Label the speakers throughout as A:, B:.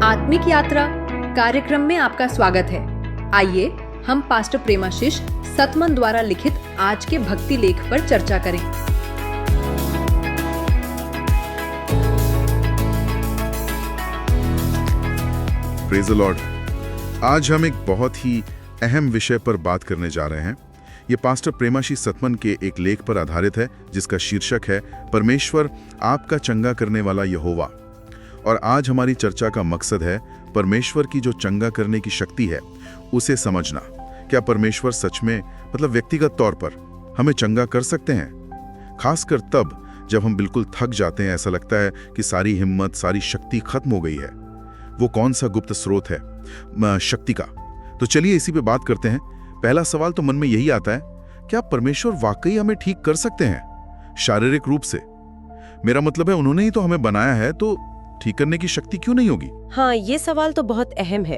A: आत्मिक यात्रा कार्यक्रम में आपका स्वागत है। आइए हम पास्टर प्रेमाशीष सतमन द्वारा लिखित आज के भक्ति लेख पर चर्चा करें।
B: Praise the Lord. आज हम एक बहुत ही अहम विषय पर बात करने जा रहे हैं। ये पास्टर प्रेमाशीष सतमन के एक लेख पर आधारित है जिसका शीर्षक है परमेश्वर आपका चंगा करने वाला यहोवा। और आज हमारी चर्चा का मकसद है परमेश्वर की जो चंगा करने की शक्ति है उसे समझना। क्या परमेश्वर सच में व्यक्तिगत तौर पर हमें चंगा कर सकते हैं, खासकर तब जब हम बिल्कुल थक जाते हैं, ऐसा लगता है कि सारी हिम्मत सारी शक्ति खत्म हो गई है। वो कौन सा गुप्त स्रोत है शक्ति का? तो चलिए इसी पे बात करते हैं। पहला सवाल तो मन में यही आता है, क्या परमेश्वर वाकई हमें ठीक कर सकते हैं शारीरिक रूप से? मेरा मतलब है उन्होंने ही तो हमें बनाया है, तो ठीक करने की शक्ति क्यों नहीं होगी?
C: हाँ, ये सवाल तो बहुत अहम है।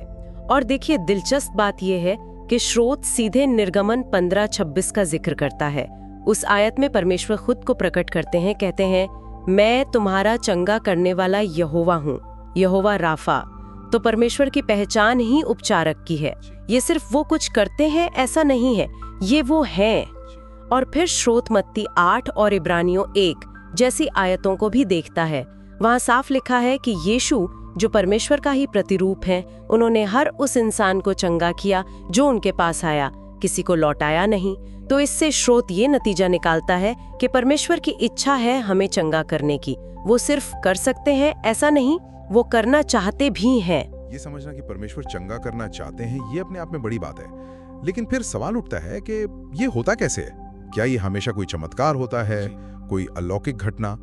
C: और देखिए, दिलचस्प बात यह है कि स्रोत सीधे निर्गमन 15:26 का जिक्र करता है। उस आयत में परमेश्वर खुद को प्रकट करते हैं, कहते हैं, मैं तुम्हारा चंगा करने वाला यहोवा हूँ, यहोवा राफा। तो परमेश्वर की पहचान ही उपचारक की है। ये सिर्फ वो कुछ करते हैं ऐसा नहीं है, ये वो हैं। और फिर स्रोत मत्ती 8 और इब्रानियों 1 जैसी आयतों को भी देखता है। वहाँ साफ लिखा है कि यीशु जो परमेश्वर का ही प्रतिरूप है, उन्होंने हर उस इंसान को चंगा किया जो उनके पास आया, किसी को लौटाया नहीं। तो इससे स्रोत ये नतीजा निकालता है कि परमेश्वर की इच्छा है हमें चंगा करने की। वो सिर्फ कर सकते हैं ऐसा नहीं, वो करना चाहते भी हैं।
B: ये समझना कि परमेश्वर चंगा करना चाहते हैं, ये अपने आप में बड़ी बात है। लेकिन फिर सवाल उठता है कि ये होता कैसे है? क्या ये हमेशा कोई चमत्कार होता है, कोई अलौकिक घटना,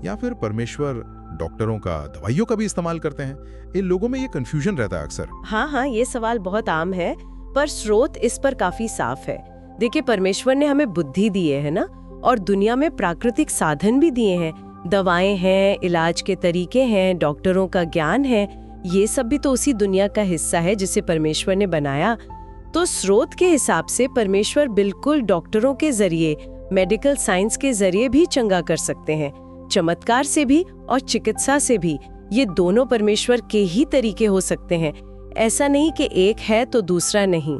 B: या फिर परमेश्वर डॉक्टरों का, दवाइयों का भी इस्तेमाल करते हैं? इन लोगों में ये कंफ्यूजन रहता है अक्सर।
C: हाँ, ये सवाल बहुत आम है, पर स्रोत इस पर काफी साफ है। देखिए, परमेश्वर ने हमें बुद्धि दी है ना, और दुनिया में प्राकृतिक साधन भी दिए हैं। दवाएं हैं, इलाज के तरीके हैं, डॉक्टरों का ज्ञान है। ये सब भी तो उसी दुनिया का हिस्सा है जिसे परमेश्वर ने बनाया। तो स्रोत के हिसाब से परमेश्वर बिल्कुल डॉक्टरों के जरिए, मेडिकल साइंस के जरिए भी चंगा कर सकते हैं, चमत्कार से भी और चिकित्सा से भी। ये दोनों परमेश्वर के ही तरीके हो सकते हैं, ऐसा नहीं कि एक है तो दूसरा नहीं।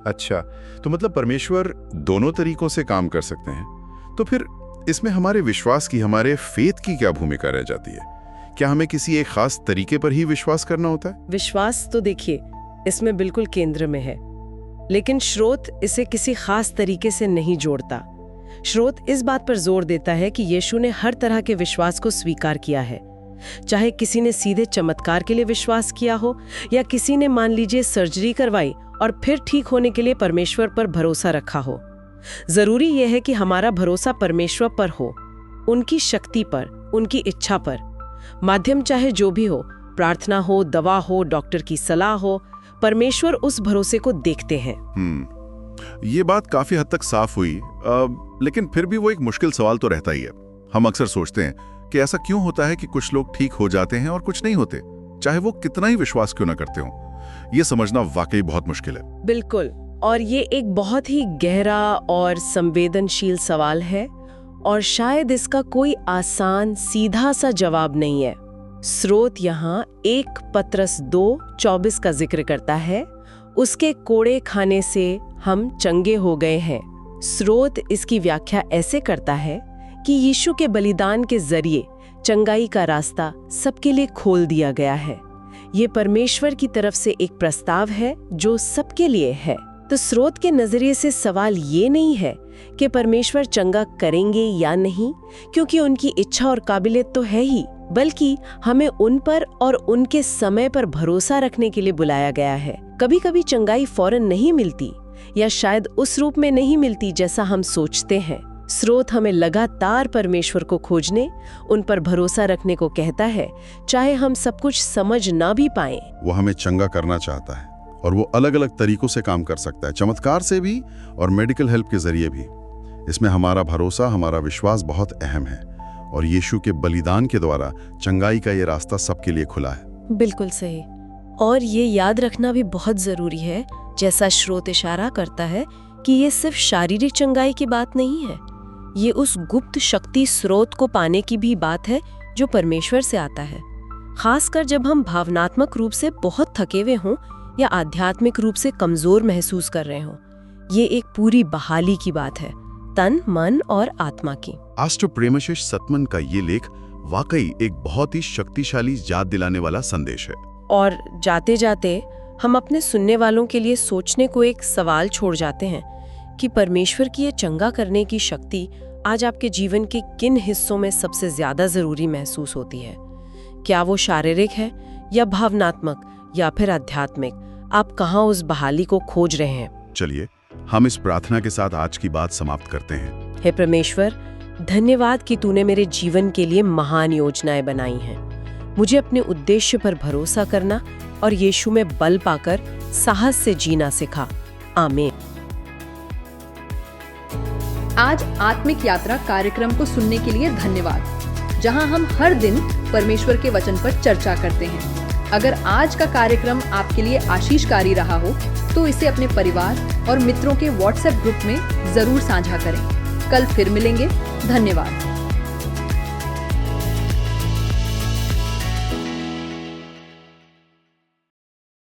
B: अच्छा, तो परमेश्वर दोनों तरीकों से काम कर सकते हैं। तो फिर इसमें हमारे विश्वास की, हमारे फेथ की क्या भूमिका रह जाती है? क्या हमें किसी एक खास तरीके पर ही विश्वास करना होता है?
C: विश्वास तो देखिए इसमें बिल्कुल केंद्र में है, लेकिन स्रोत इसे किसी खास तरीके से नहीं जोड़ता। स्रोत इस बात पर जोर देता है कि यीशु ने हर तरह के विश्वास को स्वीकार किया है। चाहे किसी ने सीधे चमत्कार के लिए विश्वास किया हो, या किसी ने मान लीजिए सर्जरी करवाई और फिर ठीक होने के लिए परमेश्वर पर भरोसा रखा हो। जरूरी यह है कि हमारा भरोसा परमेश्वर पर हो, उनकी शक्ति पर, उनकी इच्छा पर। माध्यम चाहे जो भी हो, प्रार्थना हो, दवा हो, डॉक्टर की सलाह हो, परमेश्वर उस भरोसे को देखते हैं।
B: ये बात काफी हद तक साफ हुई, लेकिन फिर भी वो एक मुश्किल सवाल तो रहता ही है। हम अक्सर सोचते हैं कि ऐसा क्यों होता है कि कुछ लोग ठीक हो जाते हैं और कुछ नहीं होते, चाहे वो कितना ही विश्वास क्यों ना करते हो। ये समझना वाकई बहुत मुश्किल है।
C: बिल्कुल, और ये एक बहुत ही गहरा और संवेदनशील सवाल है, और शायद इसका कोई आसान सीधा सा जवाब नहीं है। स्रोत यहाँ 1 पत्रस 2:24 का जिक्र करता है, उसके कोड़े खाने से हम चंगे हो गए हैं। स्रोत इसकी व्याख्या ऐसे करता है कि यीशु के बलिदान के जरिए चंगाई का रास्ता सबके लिए खोल दिया गया है। ये परमेश्वर की तरफ से एक प्रस्ताव है जो सबके लिए है। तो स्रोत के नजरिए से सवाल ये नहीं है कि परमेश्वर चंगा करेंगे या नहीं, क्योंकि उनकी इच्छा और काबिलियत तो है ही, बल्कि हमें उन पर और उनके समय पर भरोसा रखने के लिए बुलाया गया है। कभी कभी चंगाई फौरन नहीं मिलती, या शायद उस रूप में नहीं मिलती जैसा हम सोचते हैं। स्रोत हमें लगातार परमेश्वर को खोजने, उन पर भरोसा रखने को कहता है, चाहे हम सब कुछ समझ ना भी पाएं।
B: वो हमें चंगा करना चाहता है, और वो अलग अलग तरीकों से काम कर सकता है, चमत्कार से भी और मेडिकल हेल्प के जरिए भी। इसमें हमारा भरोसा, हमारा विश्वास बहुत अहम है, और यीशु के बलिदान के द्वारा चंगाई का ये रास्ता सबके लिए खुला है।
C: बिल्कुल सही। और ये याद रखना भी बहुत जरूरी है, जैसा स्रोत इशारा करता है, कि ये सिर्फ शारीरिक चंगाई की बात नहीं है। ये उस गुप्त शक्ति स्रोत को पाने की भी बात है जो परमेश्वर से आता है। खासकर जब हम भावनात्मक रूप से बहुत थके हुए हों या आध्यात्मिक रूप से कमजोर महसूस कर रहे हों। ये एक पूरी बहाली की बात है, तन, मन और आत्मा की।
D: पास्टर प्रेमाशीष सतमन का ये लेख वाकई एक बहुत ही शक्तिशाली याद दिलाने वाला संदेश है।
C: और जाते जाते हम अपने सुनने वालों के लिए सोचने को एक सवाल छोड़ जाते हैं कि परमेश्वर की ये चंगा करने की शक्ति आज आपके जीवन के किन हिस्सों में सबसे ज्यादा जरूरी महसूस होती है। क्या वो शारीरिक है या भावनात्मक या फिर आध्यात्मिक? आप कहाँ उस बहाली को खोज रहे हैं?
D: चलिए हम इस प्रार्थना के साथ आज की बात समाप्त करते हैं।
C: हे परमेश्वर, धन्यवाद कि तूने मेरे जीवन के लिए महान योजनाएं बनाई हैं। मुझे अपने उद्देश्य पर भरोसा करना और यीशु में बल पाकर साहस से जीना सिखा। आमीन।
A: आज आत्मिक यात्रा कार्यक्रम को सुनने के लिए धन्यवाद, जहां हम हर दिन परमेश्वर के वचन पर चर्चा करते हैं। अगर आज का कार्यक्रम आपके लिए आशीषकारी रहा हो तो इसे अपने परिवार और मित्रों के व्हाट्सएप ग्रुप में जरूर साझा करें। कल फिर मिलेंगे। धन्यवाद।